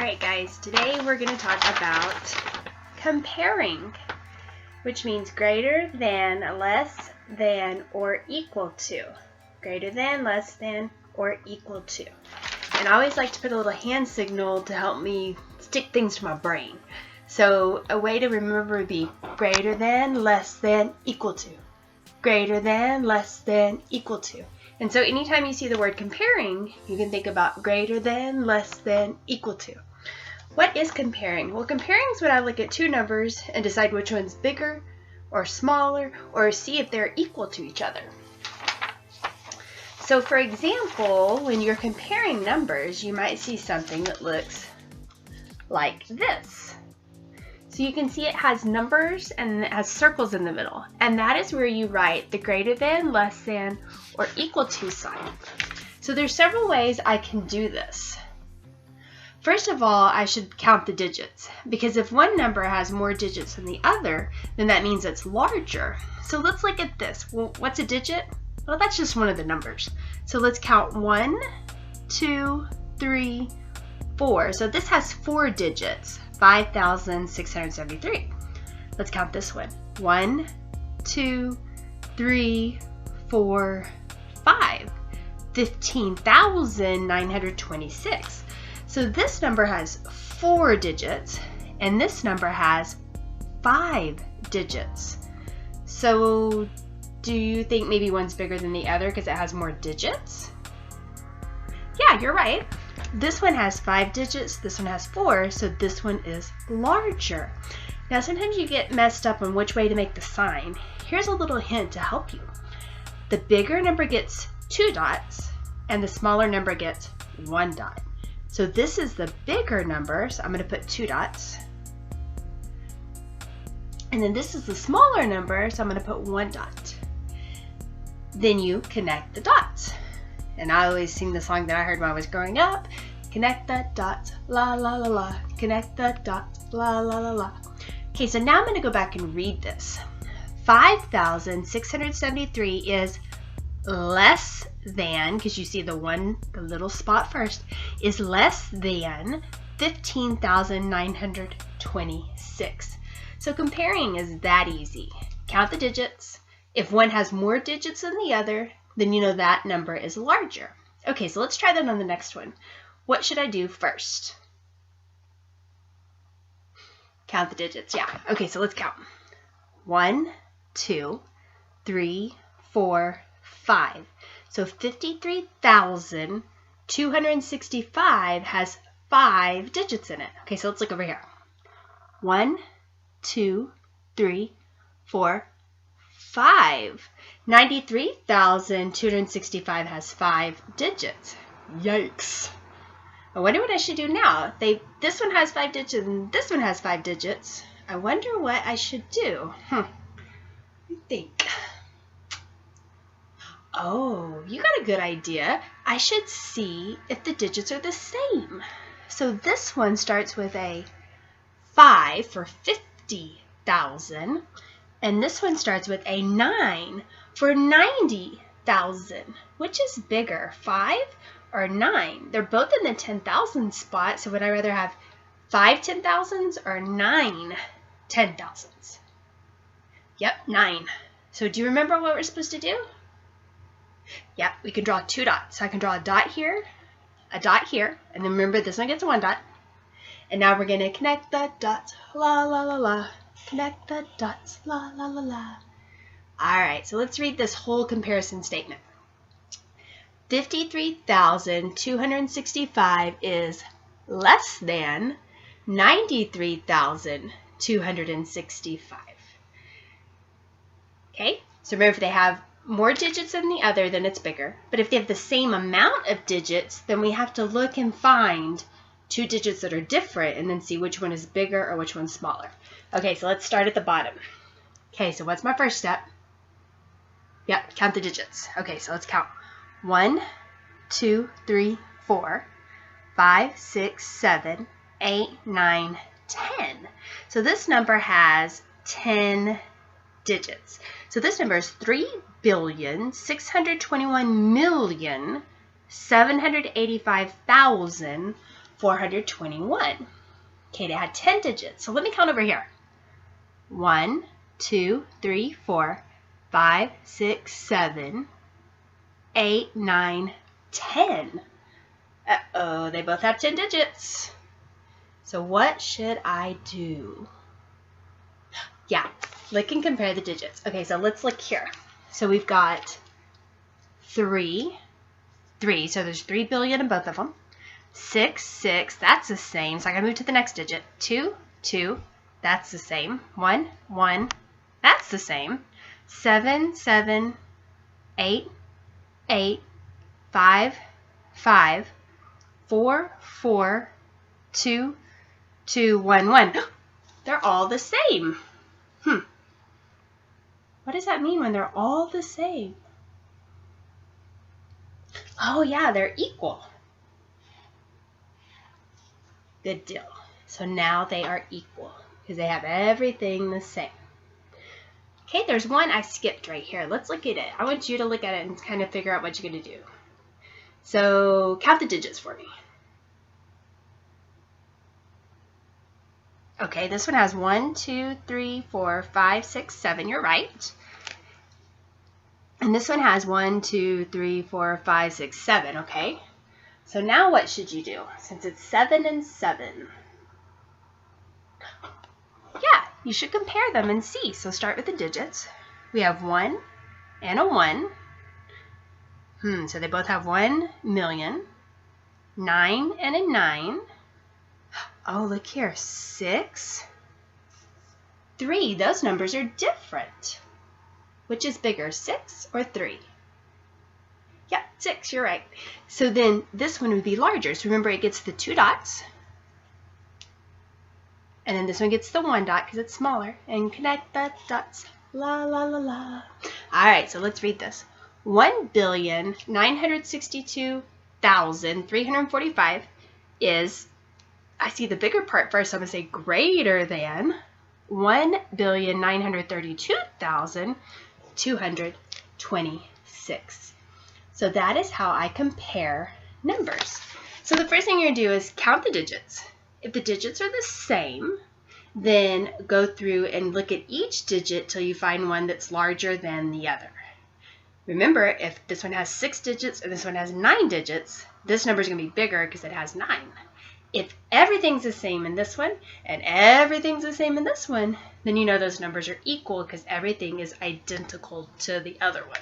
Alright guys, today we're going to talk about comparing, which means greater than, less than, or equal to. Greater than, less than, or equal to. And I always like to put a little hand signal to help me stick things to my brain. So a way to remember would be greater than, less than, equal to. Greater than, less than, equal to. And so anytime you see the word comparing, you can think about greater than, less than, equal to. What is comparing? Well, comparing is when I look at two numbers and decide which one's bigger or smaller, or see if they're equal to each other. So for example, when you're comparing numbers, you might see something that looks like this. So you can see it has numbers and it has circles in the middle. And that is where you write the greater than, less than, or equal to sign. So there's several ways I can do this. First of all, I should count the digits, because if one number has more digits than the other, then that means it's larger. So let's look at this. Well, what's a digit? Well, that's just one of the numbers. So let's count 1, 2, 3, 4. So this has 4 digits, 5,673. Let's count this one. 1, 2, 3, 4, 5. 15,926. So this number has 4 digits, and this number has 5 digits. So do you think maybe one's bigger than the other because it has more digits? Yeah, you're right. This one has 5 digits, this one has 4, so this one is larger. Now sometimes you get messed up on which way to make the sign. Here's a little hint to help you. The bigger number gets 2 dots, and the smaller number gets 1 dot. So this is the bigger number, so I'm going to put 2 dots. And then this is the smaller number, so I'm going to put 1 dot. Then you connect the dots. And I always sing the song that I heard when I was growing up. Connect the dots, la la la la. Connect the dots, la la la la. Okay, so now I'm going to go back and read this. 5,673 is less than, because you see the little spot first, is less than 15,926. So comparing is that easy. Count the digits. If one has more digits than the other, then you know that number is larger. Okay, so let's try that on the next one. What should I do first? Count the digits, yeah. Okay, so let's count. 1, 2, 3, 4, 5. So 53,265 has 5 digits in it. Okay, so let's look over here. 1, 2, 3, 4, 5. 93,265 has 5 digits. Yikes. I wonder what I should do now. This one has 5 digits and this one has 5 digits. I wonder what I should do. Let me think. Oh, you got a good idea. I should see if the digits are the same. So this one starts with a 5 for 50,000, and this one starts with a 9 for 90,000. Which is bigger, 5 or 9? They're both in the 10,000 spot, so would I rather have 5 10,000s or 9 10,000s? Yep, 9. So do you remember what we're supposed to do? Yeah, we can draw 2 dots. So I can draw a dot here, and then remember this one gets 1 dot. And now we're going to connect the dots, la la la la. Connect the dots, la la la la. Alright, so let's read this whole comparison statement. 53,265 is less than 93,265. Okay, so remember if they have more digits than the other, then it's bigger. But if they have the same amount of digits, then we have to look and find 2 digits that are different and then see which one is bigger or which one's smaller. Okay, so let's start at the bottom. Okay, so what's my first step? Yep, count the digits. Okay, so let's count. 1, 2, 3, 4, 5, 6, 7, 8, 9, 10. So this number has 10 digits. So this number is 3,621,785,000 421. Okay, they had 10 digits. So let me count over here. 1, 2, 3, 4, 5, 6, 7, 8, 9, 10. Uh-oh, they both have 10 digits. So what should I do? Yeah, look and compare the digits. Okay, so let's look here. So we've got 3, so there's 3 billion in both of them. 6, 6, that's the same. So I gotta move to the next digit. 2, 2, that's the same. 1, 1, that's the same. 7, 7, 8, 8, 5, 5, 4, 4, 2, 2, 1, 1. They're all the same. What does that mean when they're all the same? Oh yeah, they're equal. Good deal. So now they are equal because they have everything the same. Okay, there's one I skipped right here. Let's look at it. I want you to look at it and kind of figure out what you're going to do. So count the digits for me. Okay, this one has 1, 2, 3, 4, 5, 6, 7. You're right. And this one has 1, 2, 3, 4, 5, 6, 7. Okay. So now what should you do? Since it's 7 and 7. Yeah, you should compare them and see. So start with the digits. We have 1 and a 1. So they both have 1 million. 9 and a 9. Oh, look here. 6. 3. Those numbers are different. Which is bigger, 6 or 3? Yeah, 6, you're right. So then this one would be larger. So remember, it gets the 2 dots. And then this one gets the 1 dot because it's smaller. And connect the dots. La, la, la, la. All right, so let's read this. 1,962,345 is, I see the bigger part first, so I'm going to say greater than 1,932,226. So that is how I compare numbers. So the first thing you're going to do is count the digits. If the digits are the same, then go through and look at each digit till you find one that's larger than the other. Remember, if this one has 6 digits and this one has 9 digits, this number is going to be bigger because it has 9. If everything's the same in this one and everything's the same in this one, then you know those numbers are equal because everything is identical to the other one.